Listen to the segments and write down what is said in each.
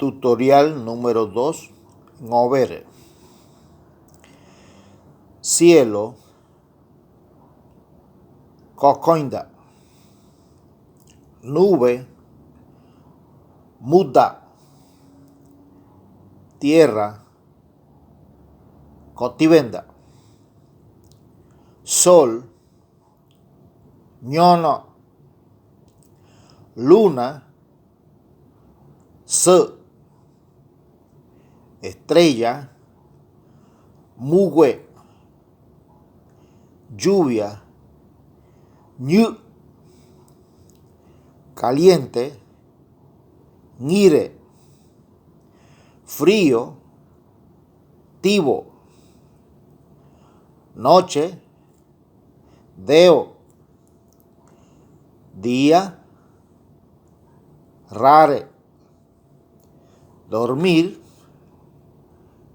Tutorial número 2. Mover. Cielo. Cocoinda. Nube. Muda. Tierra. Cotivenda. Sol. Ñono. Luna. Se. Estrella. Mugüe. Lluvia. Ñu. Caliente. Ñire. Frío. Tibo. Noche. Deo. Día. Rare. Dormir.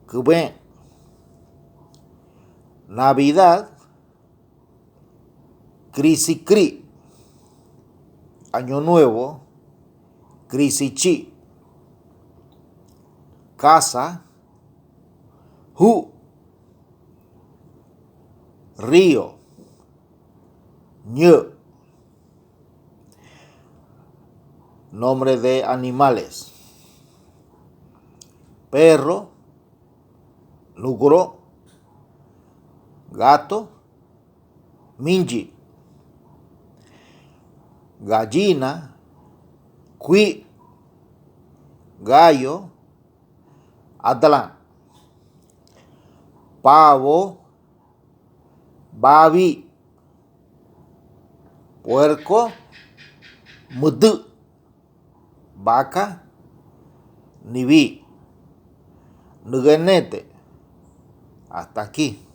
Cubén. Navidad. Crisicri. Año Nuevo. Crisichi. Casa. Ju. Río. Ñu. Nombre de animales: perro, lugro, gato, minji, gallina, cuy, gallo, atlán, pavo, babi, puerco, mudu, vaca, niví, nuguenete. Hasta aquí.